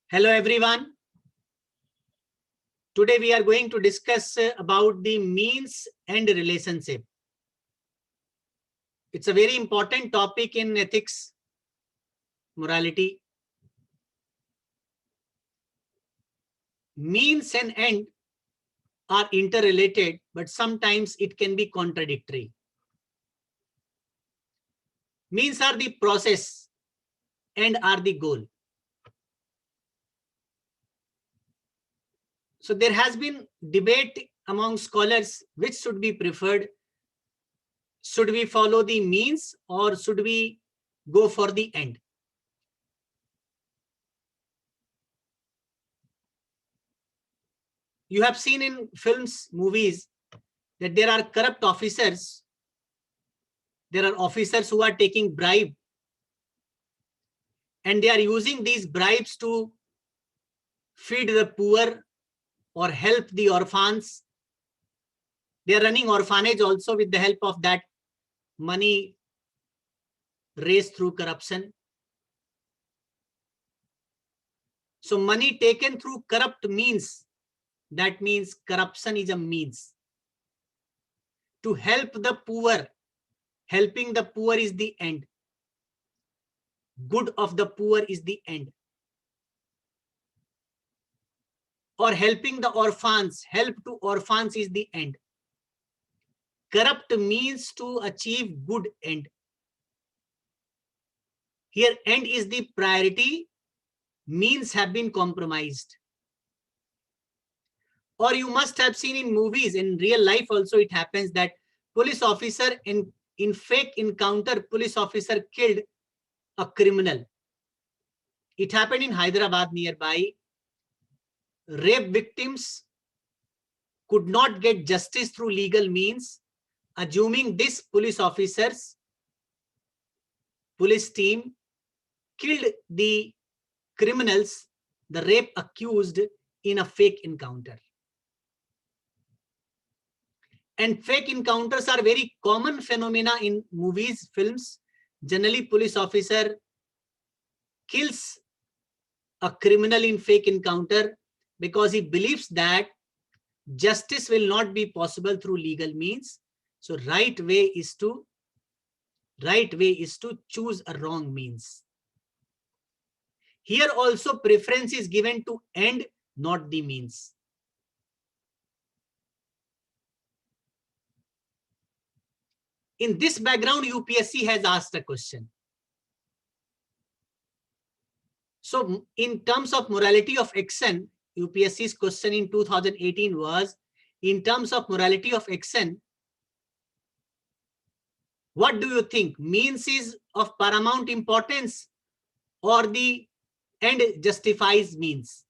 Hello everyone. Today we are going to discuss about the means and relationship. It's a very important topic in ethics, morality. Means and end are interrelated, but sometimes it can be contradictory. Means are the process, end are the goal. So there has been debate among scholars which should be preferred. Should we follow the means or should we go for the end? You have seen in films, movies, that there are corrupt officers. There are officers who are taking bribe, and they are using these bribes to feed the poor or help the orphans. They are running orphanage also with the help of that money raised through corruption. So money taken through corrupt means, that means corruption is a means. To help the poor, helping the poor is the end. Good of the poor is the end. Or helping the orphans, help to orphans is the end. Corrupt means to achieve good end. Here end is the priority, means have been compromised. Or you must have seen in movies, in real life also it happens that police officer in fake encounter, police officer killed a criminal. It happened in Hyderabad nearby. Rape victims could not get justice through legal means. Assuming this police officers, police team killed the criminals, the rape accused, in a fake encounter. And fake encounters are very common phenomena in movies, films. Generally, police officer kills a criminal in fake encounter because he believes that justice will not be possible through legal means. So right way is to choose a wrong means. Here also preference is given to end, not the means. In this background, UPSC has asked a question. So in terms of morality of action, UPSC's question in 2018 was, in terms of morality of action, what do you think? Means is of paramount importance or the end justifies means?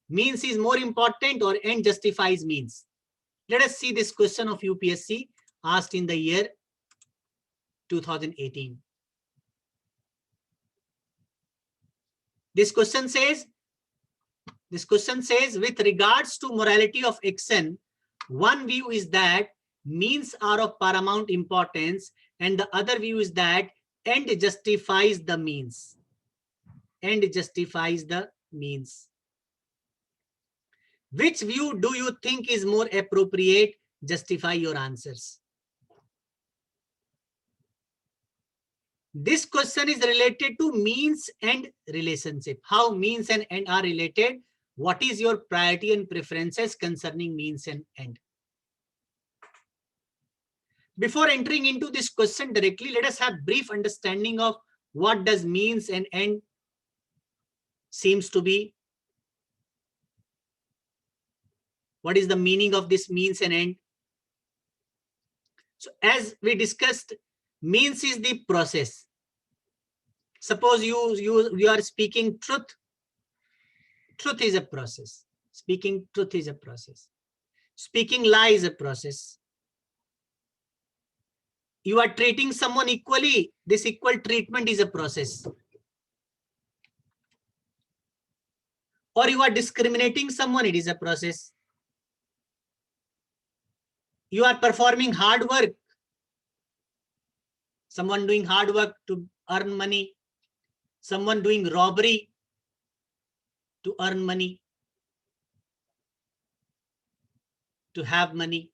Means is more important or end justifies means? Let us see this question of UPSC asked in the year 2018. This question says, with regards to morality of action, one view is that means are of paramount importance, and the other view is that end justifies the means. End justifies the means. Which view do you think is more appropriate? Justify your answers. This question is related to means and relationship. How means and end are related. What is your priority and preferences concerning means and end? Before entering into this question directly, let us have brief understanding of what does means and end seems to be. What is the meaning of this means and end? So as we discussed, means is the process. Suppose you are speaking truth. Truth is a process. Speaking truth is a process. Speaking lie is a process. You are treating someone equally. This equal treatment is a process. Or you are discriminating someone, it is a process. You are performing hard work. Someone doing hard work to earn money. Someone doing robbery. to earn money, to have money.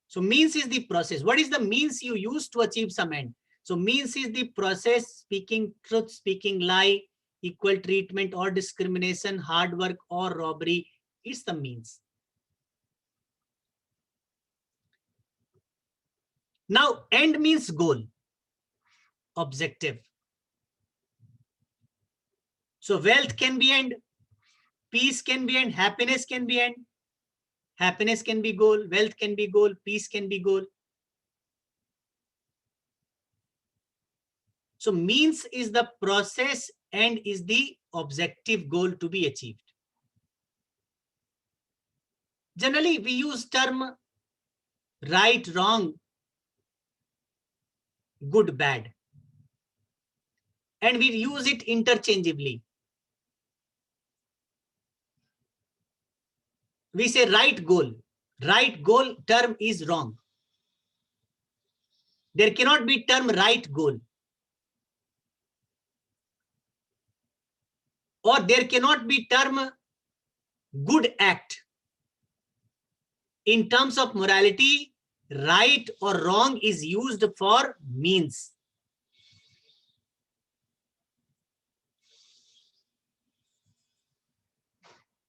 So means is the process. What is the means you use to achieve some end? So means is the process, speaking truth, speaking lie, equal treatment or discrimination, hard work or robbery. It's the means. Now, end means goal, objective. So wealth can be end, peace can be end, happiness can be end. Happiness can be goal, wealth can be goal, peace can be goal. So means is the process, end is the objective goal to be achieved. Generally, we use term right, wrong, good, bad. And we use it interchangeably. We say right goal. Right goal term is wrong. There cannot be term right goal. Or there cannot be term good act. In terms of morality, right or wrong is used for means.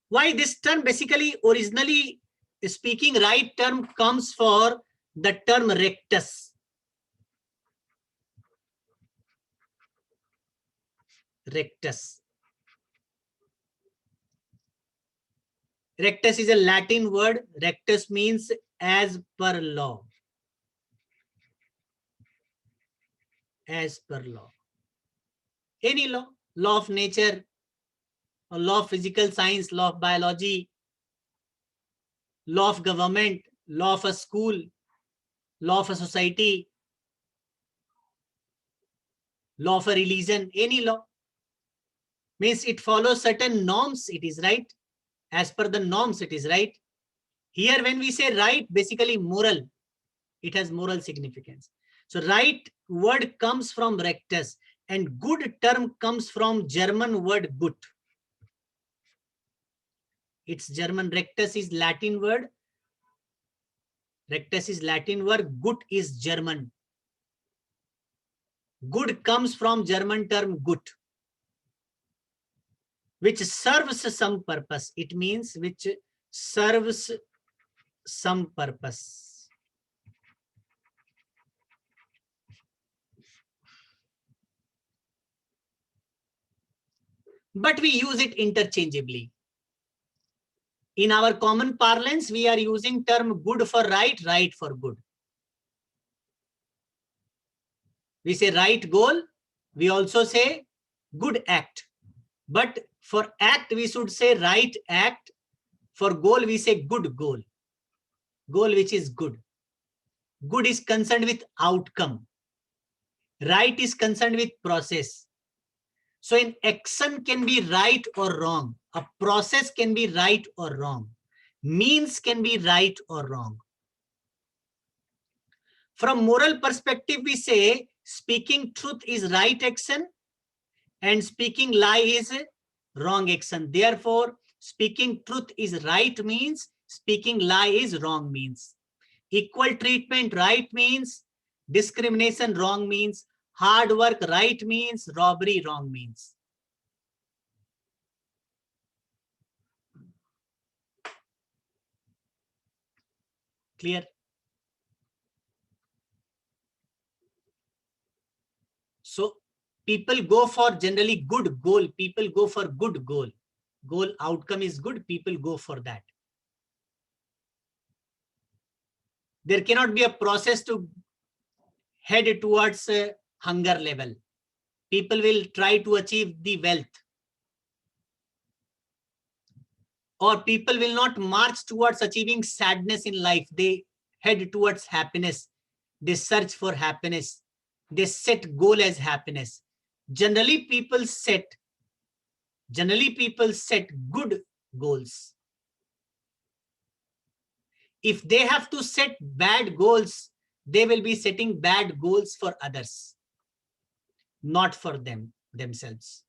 Why this term? Basically, originally speaking, right term comes for the term rectus. Rectus. Rectus is a Latin word. Rectus means as per law. As per law. Any law. Law of nature, or law of physical science, law of biology, law of government, law of a school, law of a society, law of a religion, any law. Means it follows certain norms, it is right. As per the norms, it is right. Here, when we say right, basically moral, it has moral significance. So right word comes from rectus, and good term comes from German word gut. It's German. Rectus is Latin word. Rectus is Latin word. Gut is German. Good comes from German term gut, which serves some purpose. It means which serves some purpose. But we use it interchangeably. In our common parlance, we are using term good for right, right for good. We say right goal, we also say good act. But for act, we should say right act. For goal, we say good goal. Goal which is good. Good is concerned with outcome. Right is concerned with process. So an action can be right or wrong. A process can be right or wrong. Means can be right or wrong. From moral perspective, we say speaking truth is right action and speaking lie is wrong action. Therefore, speaking truth is right means, speaking lie is wrong means. Equal treatment right means, discrimination wrong means, hard work right means, robbery wrong means. Clear? So people go for generally good goal. People go for good goal. Goal outcome is good. People go for that. There cannot be a process to head towards hunger level. People will try to achieve the wealth. Or people will not march towards achieving sadness in life. They head towards happiness. They search for happiness. They set goal as happiness. Generally people set good goals. If they have to set bad goals, they will be setting bad goals for others, not for themselves.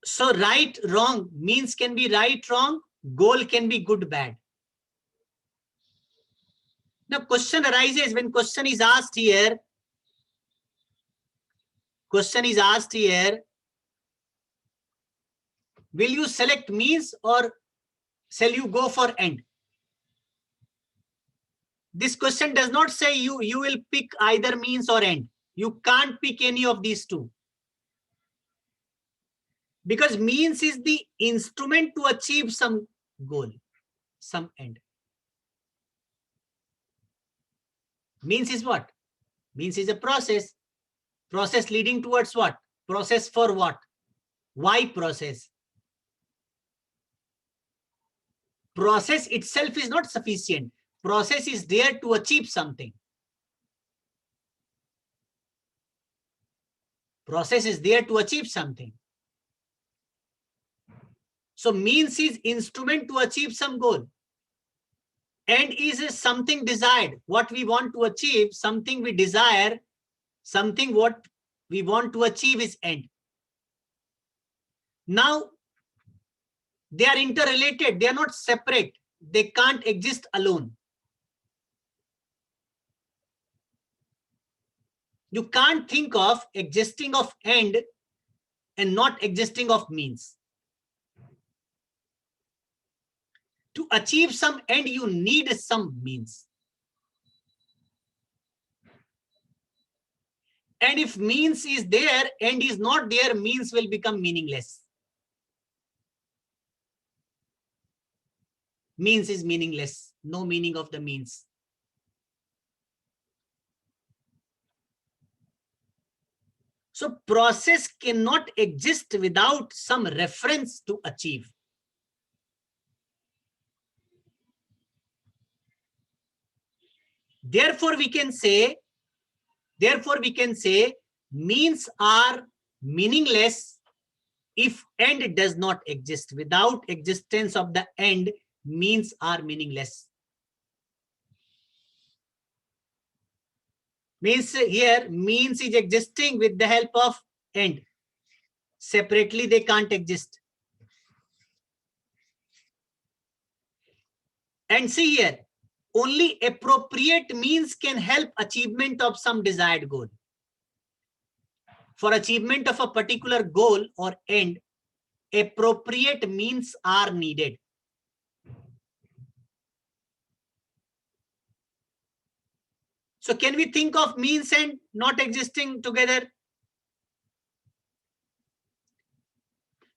So right, wrong, means can be right, wrong, goal can be good, bad. Now question arises when question is asked here. Question is asked here. Will you select means or shall you go for end? This question does not say you will pick either means or end. You can't pick any of these two. Because means is the instrument to achieve some goal, some end. Means is what? Means is a process. Process leading towards what? Process for what? Why process? Process itself is not sufficient. Process is there to achieve something. Process is there to achieve something. So means is instrument to achieve some goal. End is something desired. What we want to achieve, something we desire, something what we want to achieve is end. Now, they are interrelated. They are not separate. They can't exist alone. You can't think of existing of end and not existing of means. To achieve some end, you need some means. And if means is there, end is not there, means will become meaningless. Means is meaningless. No meaning of the means. So process cannot exist without some reference to achieve. Therefore, we can say means are meaningless if end does not exist. Without existence of the end, means are meaningless. Means here, means is existing with the help of end. Separately, they can't exist. And see here, only appropriate means can help achievement of some desired goal. For achievement of a particular goal or end, appropriate means are needed. So can we think of means and not existing together?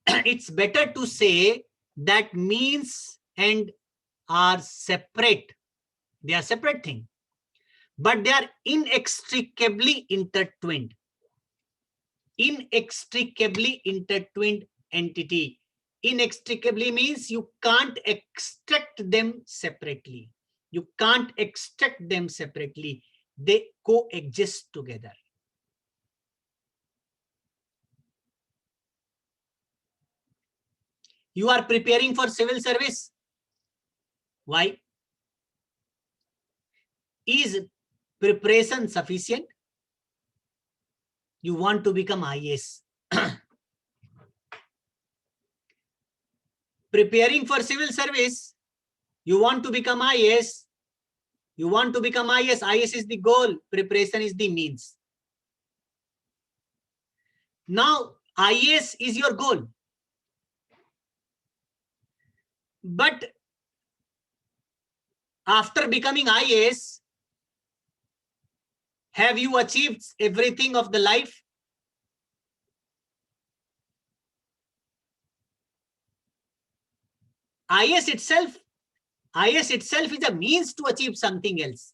It's better to say that means and are separate. They are separate things, but they are inextricably intertwined. Inextricably intertwined entity. Inextricably means you can't extract them separately. You can't extract them separately. They coexist together. You are preparing for civil service. Why? Is preparation sufficient? You want to become IAS. Preparing for civil service, you want to become IAS. You want to become IAS. IAS is the goal. Preparation is the means. Now, IAS is your goal. But after becoming IAS, have you achieved everything of the life? IAS itself is a means to achieve something else.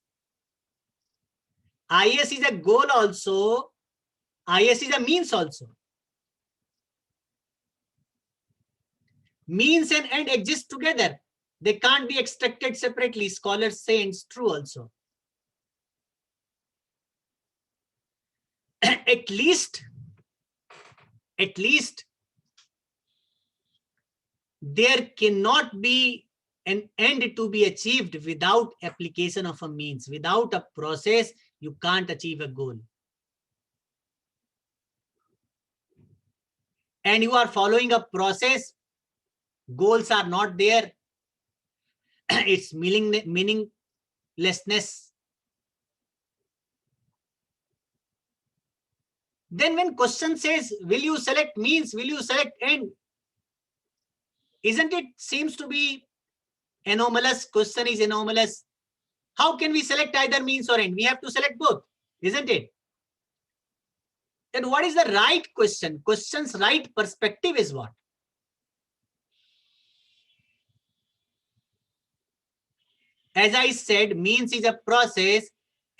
IAS is a goal also. IAS is a means also. Means and end exist together. They can't be extracted separately. Scholars say it's true also. At least there cannot be an end to be achieved without application of a means. Without a process, you can't achieve a goal. and you are following a process, goals are not there, it's meaninglessness. Then when question says, will you select means, will you select end? Isn't it seems to be anomalous? Question is anomalous. How can we select either means or end? We have to select both, isn't it? Then what is the right question? Question's right perspective is what? As I said, means is a process,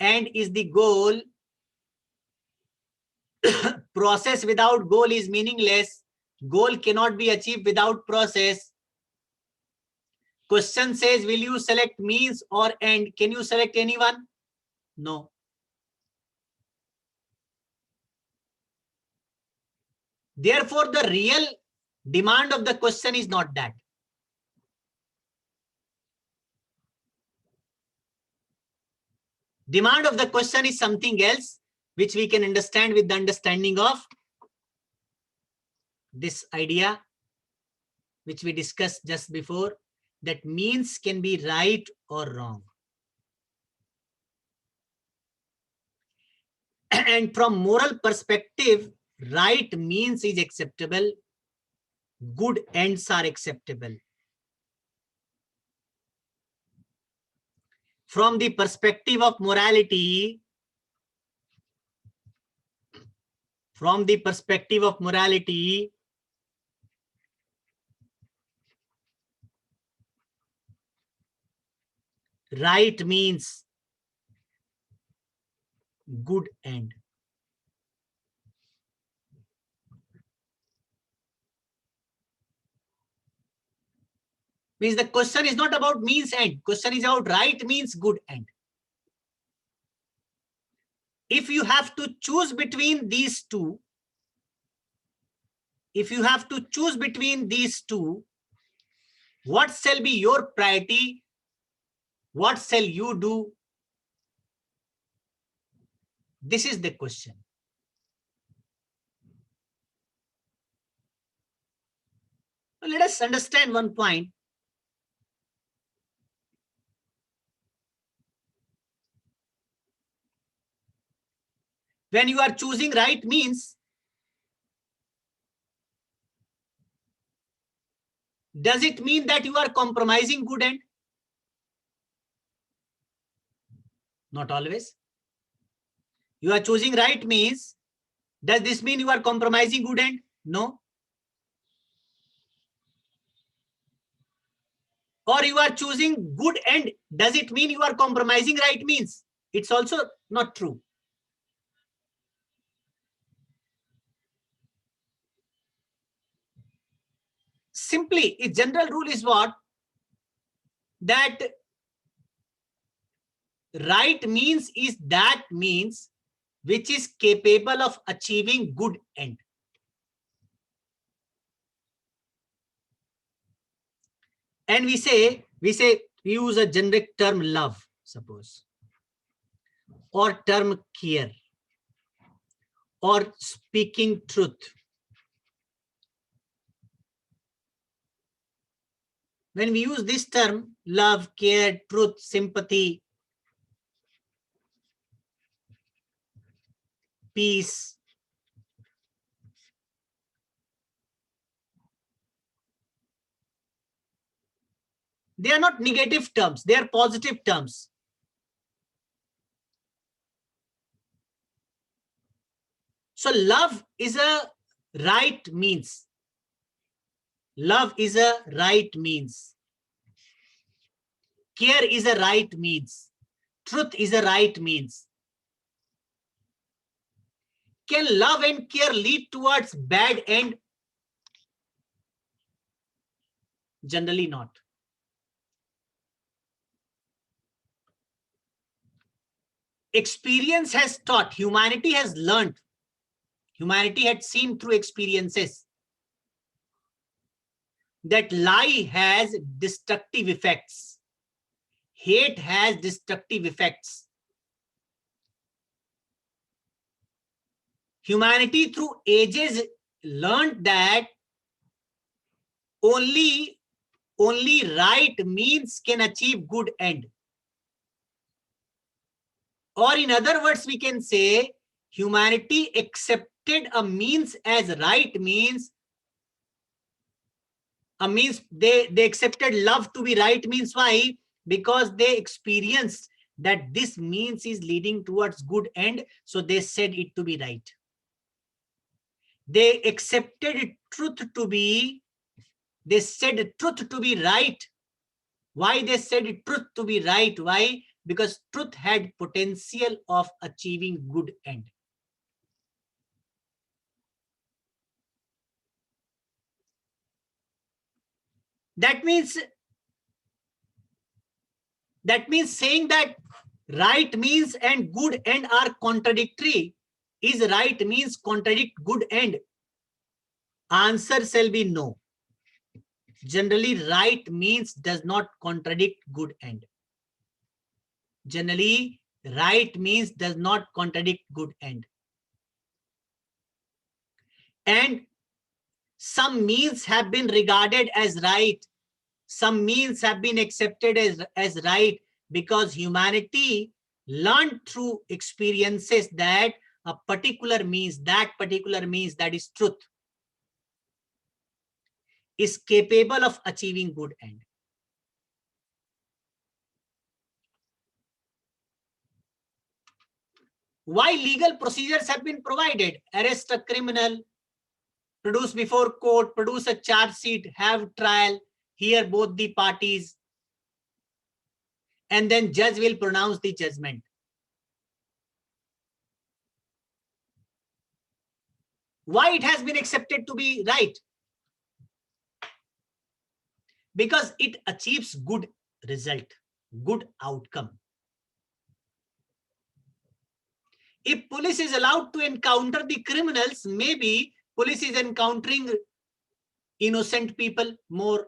end is the goal. Process without goal is meaningless. Goal cannot be achieved without process. Question says, will you select means or end? Can you select anyone? No. Therefore, the real demand of the question is not that. Demand of the question is something else, which we can understand with the understanding of this idea, which we discussed just before, that means can be right or wrong. And from moral perspective, right means is acceptable, good ends are acceptable. From the perspective of morality, right means good end. Means the question is not about means end. Question is about right means good end. If you have to choose between these two, what shall be your priority? What shall you do? This is the question. Let us understand one point. When you are choosing right means, does it mean that you are compromising good end? Not always. You are choosing right means, does this mean you are compromising good end? No. Or you are choosing good end, does it mean you are compromising right means? It's also not true. Simply, a general rule is what? That right means is that means which is capable of achieving good end. And we use a generic term love, suppose, or term care, or speaking truth. When we use this term, love, care, truth, sympathy, peace, they are not negative terms, they are positive terms. So love is a right means. Love is a right means. Care is a right means. Truth is a right means. Can love and care lead towards bad end? Generally not. Experience has taught, humanity has learned, humanity had seen through experiences that lie has destructive effects. Hate has destructive effects. Humanity through ages learned that only right means can achieve good end. Or in other words, we can say humanity accepted a means as right means. A means they accepted love to be right means. Why? Because they experienced that this means is leading towards good end, so they said it to be right. They accepted truth to be, they said truth to be right. Why they said truth to be right? Why? Because truth had potential of achieving good end. That means saying that right means and good end are contradictory. Is right means contradict good end? Answer shall be no. Generally, right means does not contradict good end. Generally, right means does not contradict good end. And some means have been regarded as right. Some means have been accepted as right because humanity learned through experiences that a particular means, that is truth, is capable of achieving good end. Why legal procedures have been provided? Arrest a criminal, produce before court, produce a charge sheet, have trial, hear both the parties, and then judge will pronounce the judgment. Why it has been accepted to be right? Because it achieves good result, good outcome. If police is allowed to encounter the criminals, maybe police is encountering innocent people more.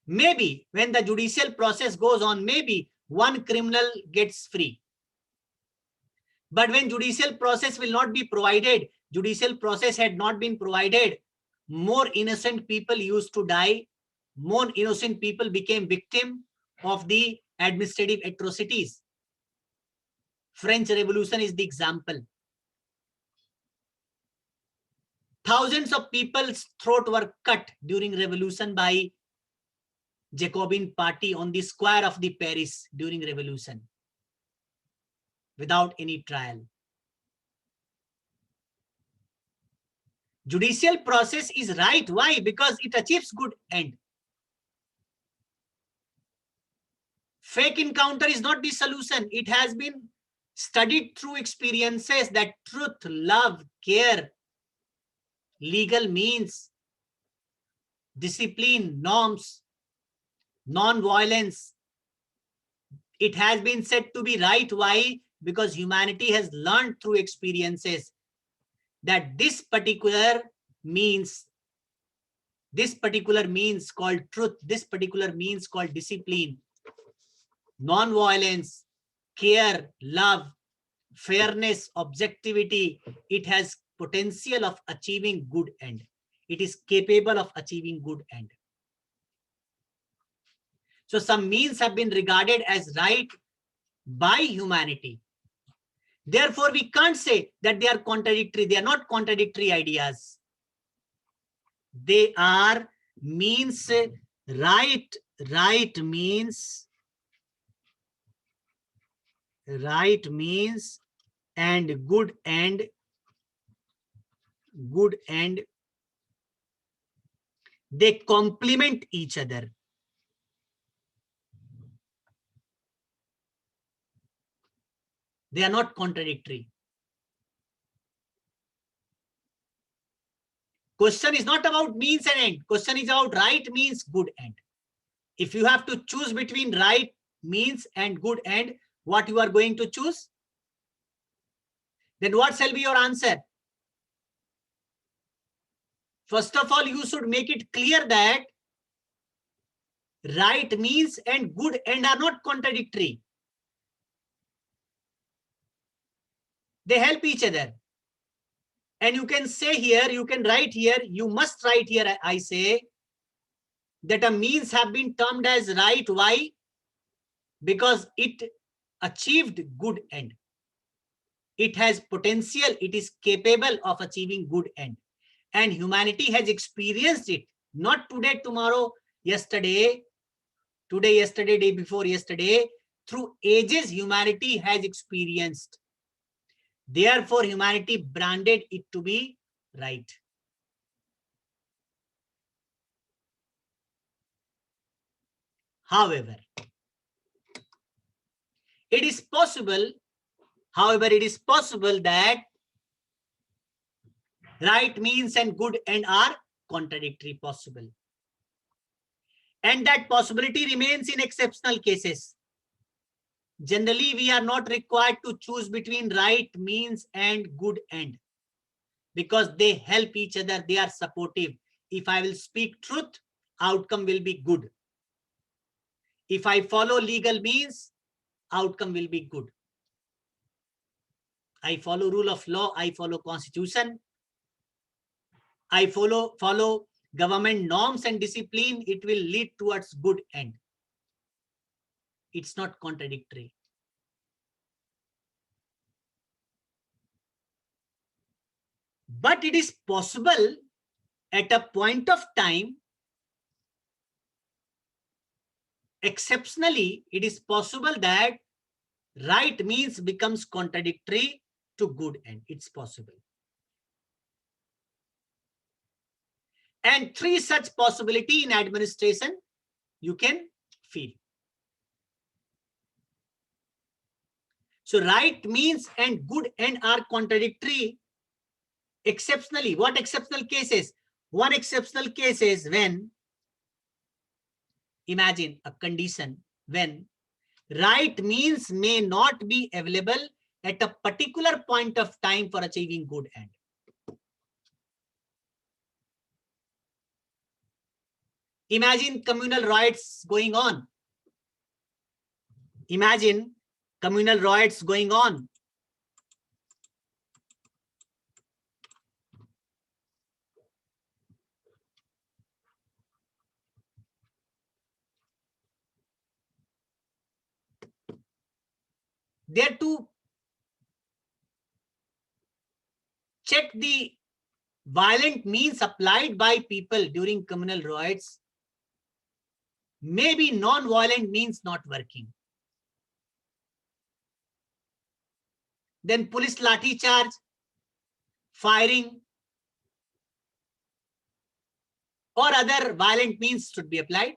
Maybe when the judicial process goes on, maybe one criminal gets free. But when judicial process will not be provided, judicial process had not been provided, more innocent people used to die, more innocent people became victim of the administrative atrocities. French Revolution is the example. Thousands of people's throat were cut during revolution by Jacobin party on the square of the Paris during revolution without any trial. Judicial process is right. Why? Because it achieves good end. Fake encounter is not the solution. It has been studied through experiences that truth, love, care, legal means, discipline, norms, non-violence. It has been said to be right. Why? Because humanity has learned through experiences that this particular means called truth, this particular means called discipline, non-violence, care, love, fairness, objectivity, it has potential of achieving good end. It is capable of achieving good end. So some means have been regarded as right by humanity. Therefore, we can't say that they are contradictory. They are not contradictory ideas. They are means. Right means and good end, they complement each other. They are not contradictory. Question is not about means and end. Question is about right means, good end. If you have to choose between right means and good end, what you are going to choose? Then what shall be your answer? First of all, you should make it clear that right means and good end are not contradictory. They help each other. And you can say here, you can write here, you must write here, I say, that a means have been termed as right. Why? Because it achieved good end. It has potential, it is capable of achieving good end. And humanity has experienced it, not today, tomorrow, yesterday, today, yesterday, day before yesterday. Through ages, humanity has experienced. Therefore, humanity branded it to be right. However, it is possible that right means and good end are contradictory possible. And that possibility remains in exceptional cases. Generally, we are not required to choose between right means and good end, because they help each other, they are supportive. If I will speak truth, outcome will be good. If I follow legal means, outcome will be good. I follow rule of law, I follow constitution, I follow government norms and discipline, it will lead towards good end. It's not contradictory. But it is possible at a point of time, exceptionally, it is possible that right means becomes contradictory to good end. It's possible. And three such possibility in administration you can feel. So right means and good end are contradictory exceptionally. What exceptional cases? One exceptional case is when, imagine a condition when right means may not be available at a particular point of time for achieving good end. Imagine communal riots going on. Imagine communal riots going on. There to check the violent means applied by people during communal riots, maybe non-violent means not working. Then police lathi charge, firing, or other violent means should be applied.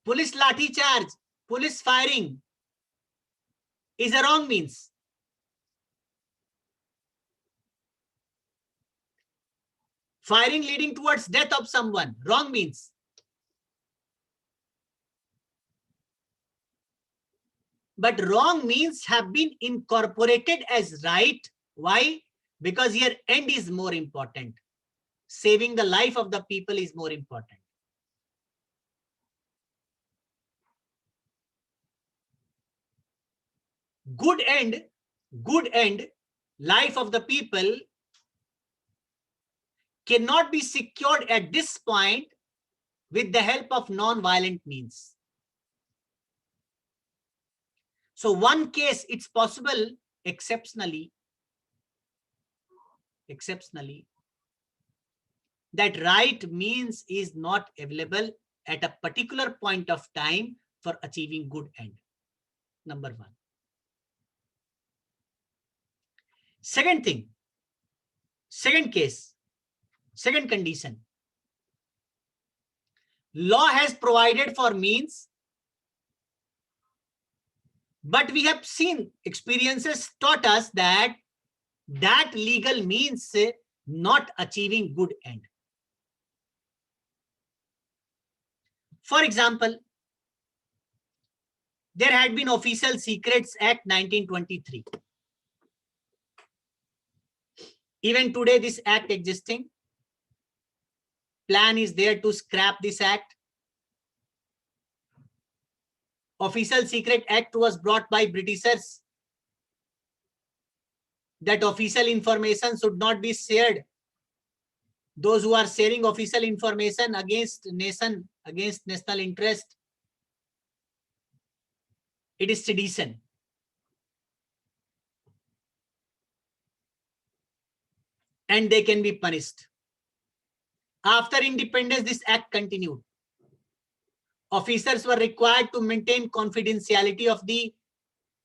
Police lathi charge, police firing is a wrong means. Firing leading towards death of someone, wrong means. But wrong means have been incorporated as right. Why? Because here end is more important. Saving the life of the people is more important. Good end, life of the people cannot be secured at this point with the help of non-violent means. So one case, it's possible exceptionally, that right means is not available at a particular point of time for achieving good end. Number one. Second thing, second case, second condition. Law has provided for means, but we have seen, experiences taught us that legal means not achieving good end. For example, there had been Official Secrets Act 1923. Even today, this act existing. Plan is there to scrap this act. Official Secret Act was brought by Britishers that official information should not be shared. Those who are sharing official information against nation, against national interest, it is sedition. And they can be punished. After independence, this act continued. Officers were required to maintain confidentiality of the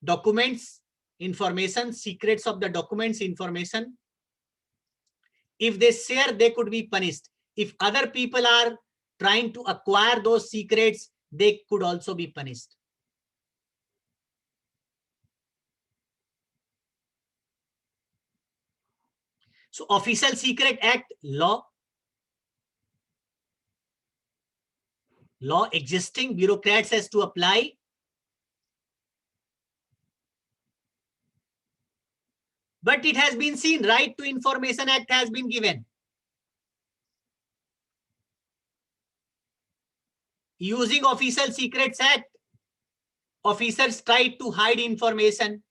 documents, information, secrets of the documents, information. If they share, they could be punished. If other people are trying to acquire those secrets, they could also be punished. So Official Secret Act, law existing, bureaucrats has to apply. But it has been seen, Right to Information Act has been given. Using Official Secrets Act, officers tried to hide information.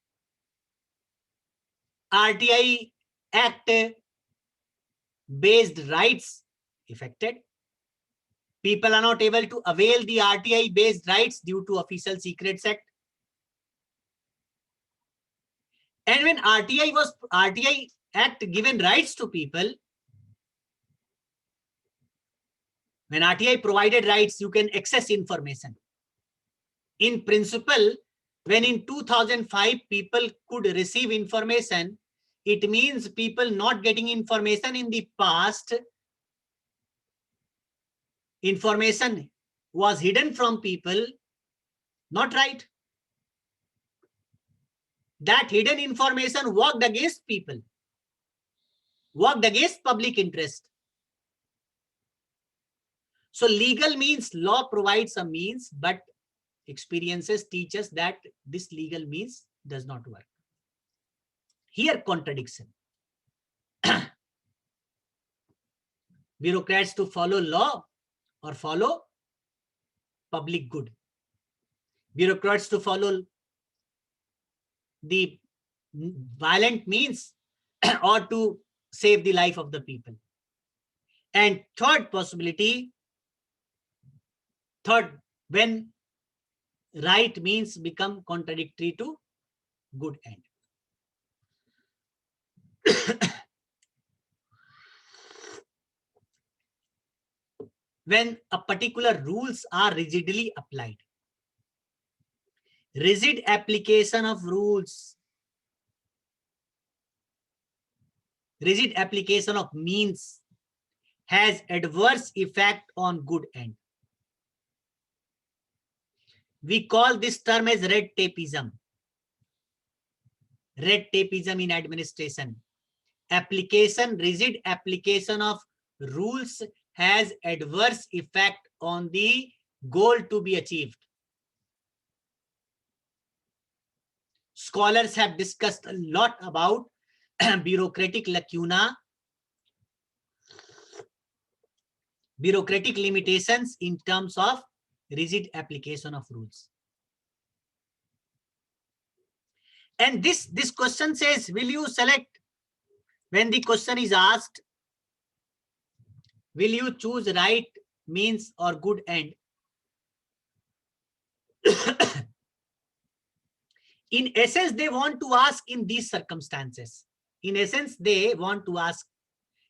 RTI Act based rights affected. People are not able to avail the RTI based rights due to Official Secrets Act. And when RTI Act given rights to people, when RTI provided rights, you can access information. In principle, when in 2005 people could receive information, it means people not getting information in the past. Information was hidden from people, not right. That hidden information worked against people, worked against public interest. So legal means, law provides a means, but experiences teach us that this legal means does not work. Here, contradiction. Bureaucrats to follow law or follow public good. Bureaucrats to follow the violent means or to save the life of the people. And third possibility, when right means become contradictory to good end. When a particular rules are rigidly applied. Rigid application of rules, rigid application of means has adverse effect on good end. We call this term as red tapeism. Red tapeism in administration. Rigid application of rules has adverse effect on the goal to be achieved. Scholars have discussed a lot about bureaucratic lacuna, bureaucratic limitations in terms of rigid application of rules. And this question says, will you select, when the question is asked, will you choose right means or good end? In essence, they want to ask in these circumstances. In essence, they want to ask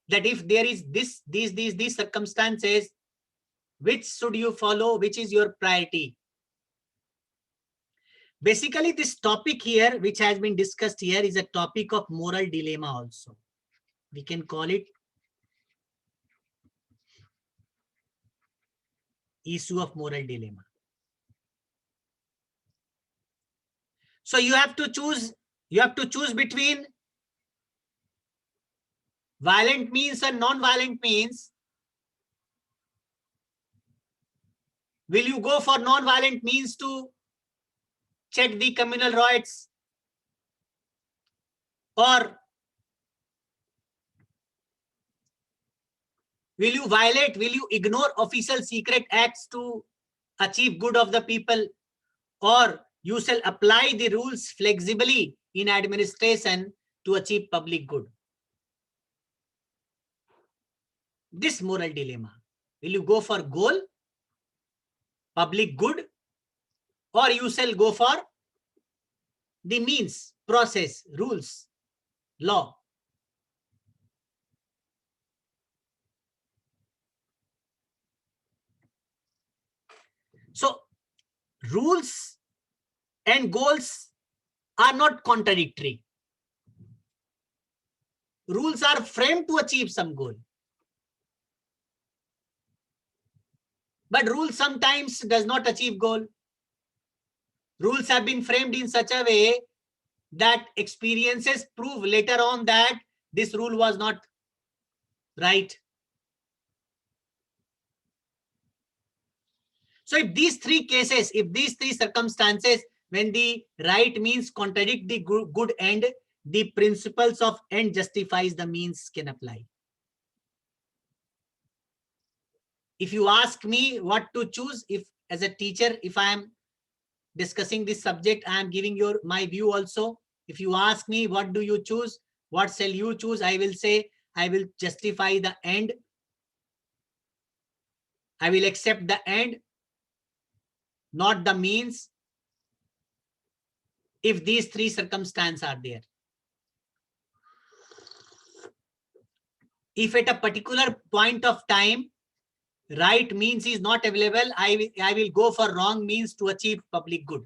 that if there is these circumstances, which should you follow? Which is your priority? Basically, this topic here, which has been discussed here, is a topic of moral dilemma also. We can call it issue of moral dilemma. So you have to choose between violent means and non-violent means. Will you go for non-violent means to check the communal rights, or will you ignore official secret acts to achieve good of the people, or you shall apply the rules flexibly in administration to achieve public good. This moral dilemma. Will you go for goal, public good, or you shall go for the means, process, rules, law? So rules and goals are not contradictory. Rules are framed to achieve some goal. But rules sometimes does not achieve goal. Rules have been framed in such a way that experiences prove later on that this rule was not right. So if these three cases, if these three circumstances, when the right means contradict the good end, the principles of end justifies the means can apply. If you ask me what to choose, if as a teacher, if I am discussing this subject, I am giving my view also. If you ask me what do you choose, what shall you choose, I will say I will justify the end. I will accept the end, not the means, if these three circumstances are there. If at a particular point of time, right means is not available, I will go for wrong means to achieve public good.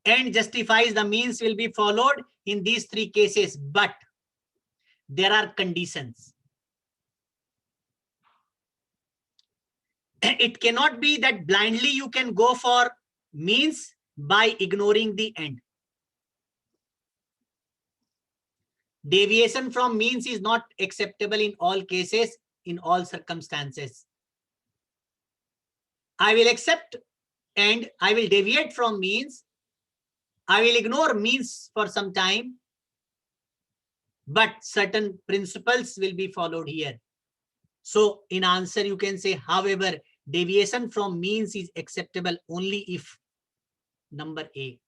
End justifies the means will be followed in these three cases, but there are conditions. It cannot be that blindly you can go for means by ignoring the end. Deviation from means is not acceptable in all cases, in all circumstances. I will accept end, I will deviate from means, I will ignore means for some time, but certain principles will be followed here. So in answer, you can say, however, deviation from means is acceptable only if number A.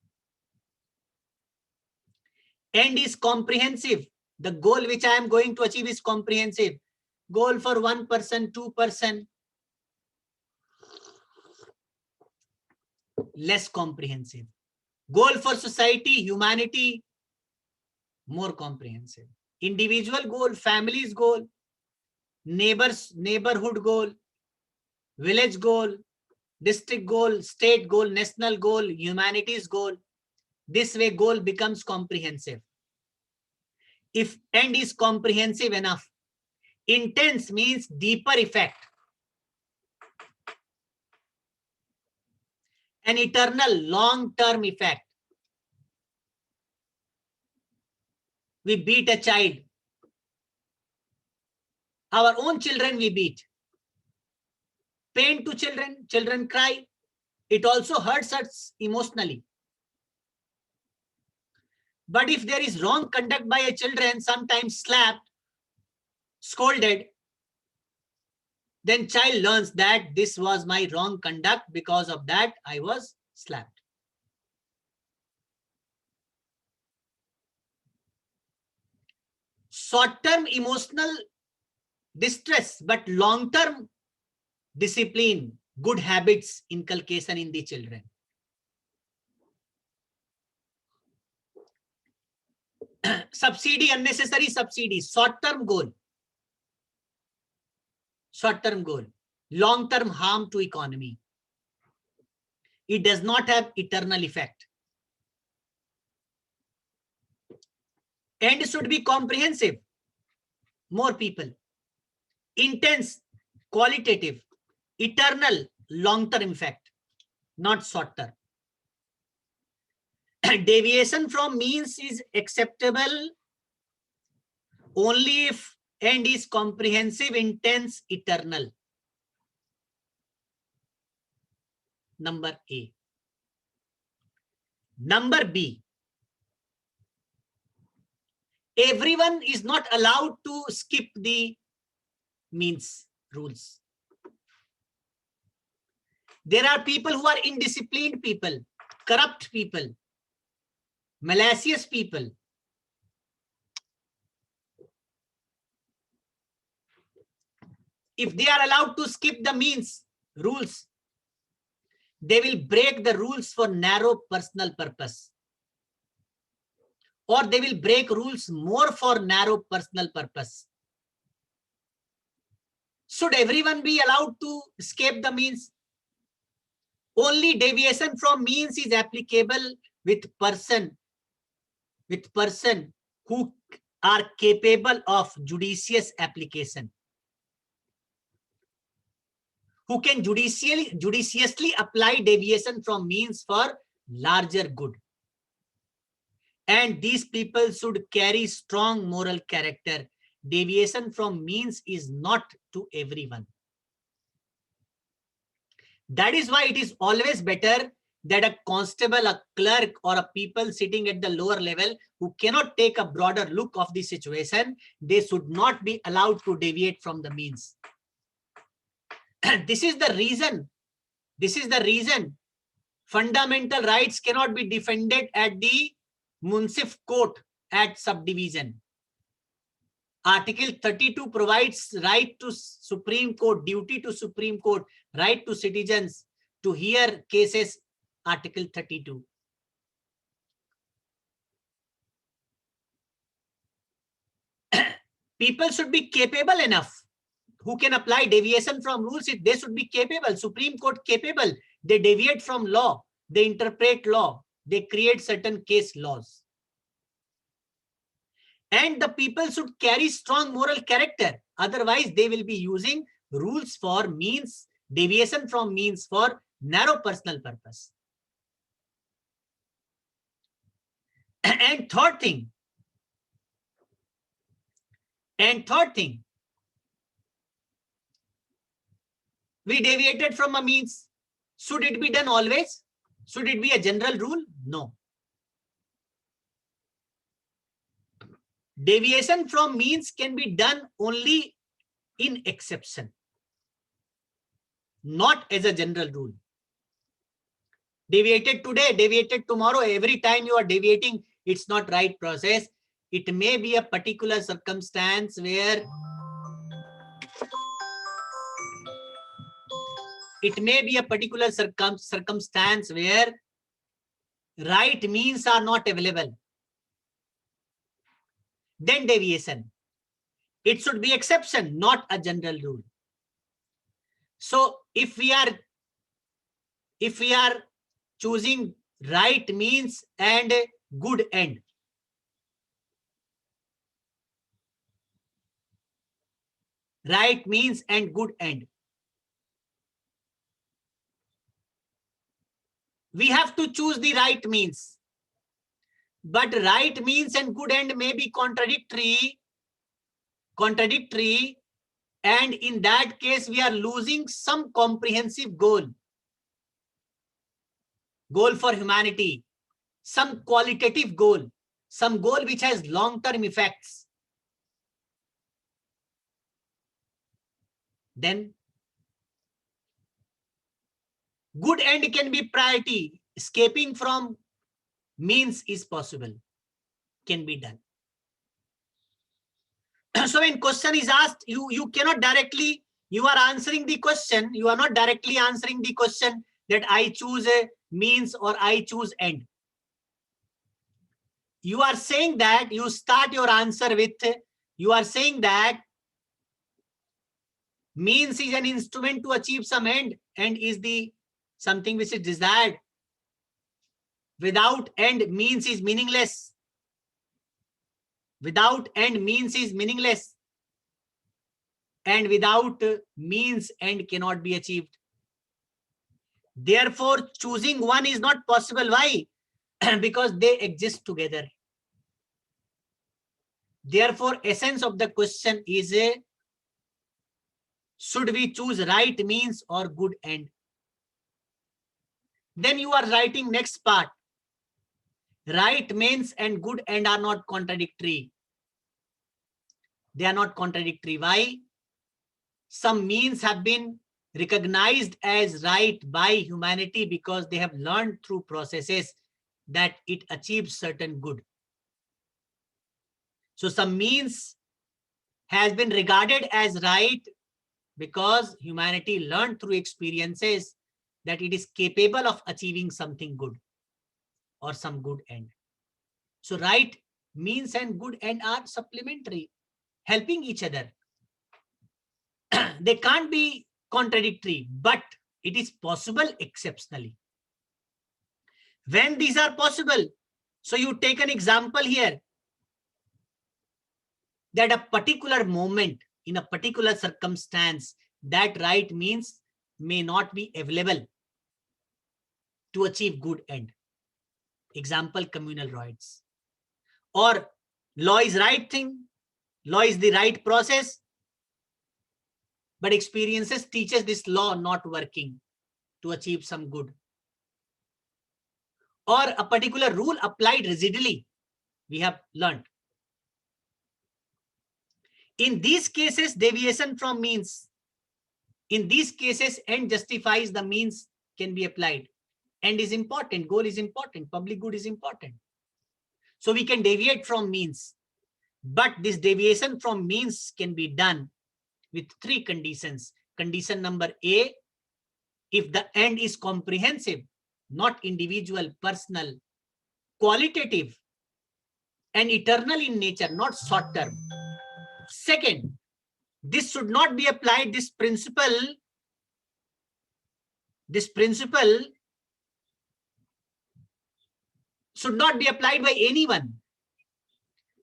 End is comprehensive. The goal which I am going to achieve is comprehensive. Goal for 1 person, 2 person, less comprehensive. Goal for society, humanity, more comprehensive. Individual goal, family's goal, neighborhood goal, village goal, district goal, state goal, national goal, humanities goal. This way goal becomes comprehensive. If end is comprehensive enough, intense means deeper effect. An eternal long-term effect. We beat a child. Our own children we beat. Pain to children, children cry. It also hurts us emotionally. But if there is wrong conduct by a children, sometimes slapped, scolded, then child learns that this was my wrong conduct, because of that I was slapped. Short-term emotional distress, but long-term discipline, good habits inculcation in the children. Subsidy, unnecessary subsidy, short-term goal. Short-term goal, long-term harm to economy. It does not have eternal effect. End should be comprehensive. More people. Intense, qualitative, eternal, long-term effect, not short-term. Deviation from means is acceptable only if end is comprehensive, intense, eternal. Number A. Number B. Everyone is not allowed to skip the means rules. There are people who are indisciplined people, corrupt people, malicious people, if they are allowed to skip the means rules, they will break the rules for narrow personal purpose, or they will break rules more for narrow personal purpose. Should everyone be allowed to escape the means? Only deviation from means is applicable with person who are capable of judicious application, who can judiciously apply deviation from means for larger good. And these people should carry strong moral character. Deviation from means is not to everyone. That is why it is always better that a constable, a clerk, or a people sitting at the lower level who cannot take a broader look of the situation, they should not be allowed to deviate from the means. This is the reason fundamental rights cannot be defended at the Munsif court at subdivision. Article 32 provides right to Supreme Court, duty to Supreme Court, right to citizens to hear cases, Article 32. People should be capable enough who can apply deviation from rules. They should be capable, Supreme Court capable. They deviate from law, they interpret law, they create certain case laws. And the people should carry strong moral character. Otherwise, they will be using rules for means, deviation from means for narrow personal purpose. And third thing, we deviated from a means. Should it be done always? Should it be a general rule? No. Deviation from means can be done only in exception, not as a general rule. Deviated today, deviated tomorrow, every time you are deviating, it's not right process. It may be a particular circumstance where right means are not available. Then deviation. It should be exception, not a general rule. So if we are choosing right means and good end, right means and good end, we have to choose the right means. But right means and good end may be contradictory, and in that case we are losing some comprehensive goal for humanity, some qualitative goal, some goal which has long-term effects. Then good end can be priority. Escaping from means is possible, can be done. So when question is asked, you cannot directly, you are answering the question, you are not directly answering the question that I choose a means or I choose end. You are saying that, you start your answer with, you are saying that means is an instrument to achieve some end, and is the something which is desired. Without end, means is meaningless. Without end, means is meaningless. And without means, end cannot be achieved. Therefore, choosing one is not possible. Why? Because they exist together. Therefore, essence of the question is, should we choose right means or good end? Then you are writing next part. Right means and good end are not contradictory. They are not contradictory. Why? Some means have been recognized as right by humanity because they have learned through processes that it achieves certain good. So some means has been regarded as right because humanity learned through experiences that it is capable of achieving something good or some good end. So right means and good end are supplementary, helping each other. They can't be contradictory, but it is possible exceptionally. When these are possible, so you take an example here that a particular moment in a particular circumstance, that right means may not be available to achieve good end. Example, communal rights. Or law is right thing, law is the right process, but experiences teaches this law not working to achieve some good. Or a particular rule applied rigidly, we have learned. In these cases, deviation from means. In these cases, end justifies the means can be applied. End is important, goal is important, public good is important. So we can deviate from means. But this deviation from means can be done with 3 conditions. Condition number A, if the end is comprehensive, not individual, personal, qualitative, and eternal in nature, not short term. Second, this should not be applied, this principle should not be applied by anyone.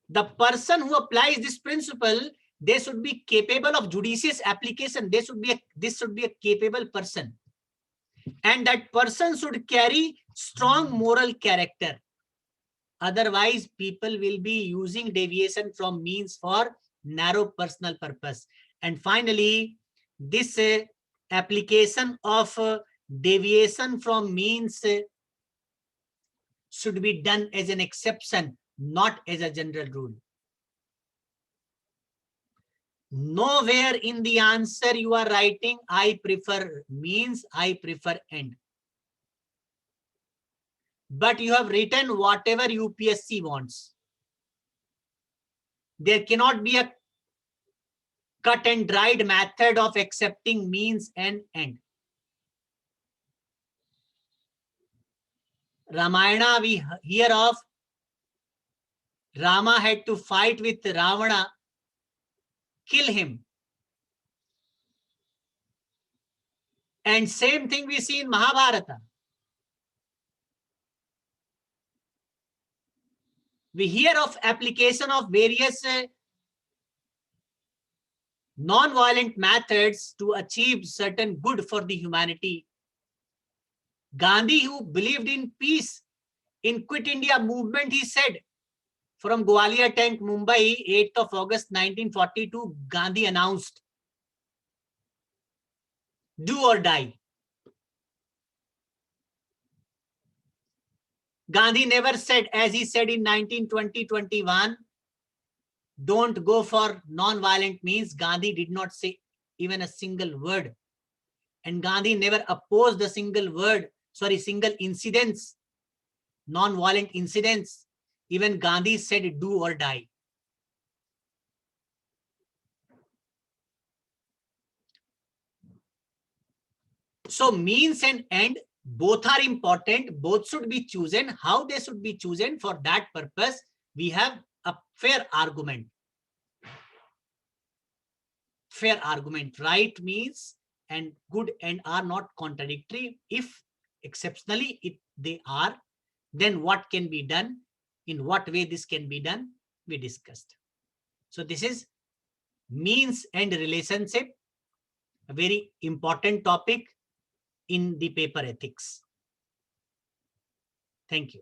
The person who applies this principle, they should be capable of judicious application. This should be a capable person. And that person should carry strong moral character. Otherwise, people will be using deviation from means for narrow personal purpose. And finally, this application of deviation from means should be done as an exception, not as a general rule. Nowhere in the answer you are writing, I prefer means, I prefer end. But you have written whatever UPSC wants. There cannot be a cut and dried method of accepting means and end. Ramayana, we hear of Rama had to fight with Ravana, kill him. And same thing we see in Mahabharata. We hear of application of various non-violent methods to achieve certain good for the humanity. Gandhi, who believed in peace, in Quit India movement, he said, from Gwalior Tank, Mumbai, 8th of August 1942, Gandhi announced, do or die. Gandhi never said, as he said in 1920-21, don't go for non-violent means. Gandhi did not say even a single word. And Gandhi never opposed a single incidents, non-violent incidents. Even Gandhi said, do or die. So means and end, both are important. Both should be chosen. How they should be chosen, for that purpose, we have a fair argument. Fair argument. Right means and good end are not contradictory. If exceptionally they are, then what can be done? In what way this can be done? We discussed. So this is means and relationship, a very important topic in the paper ethics. Thank you.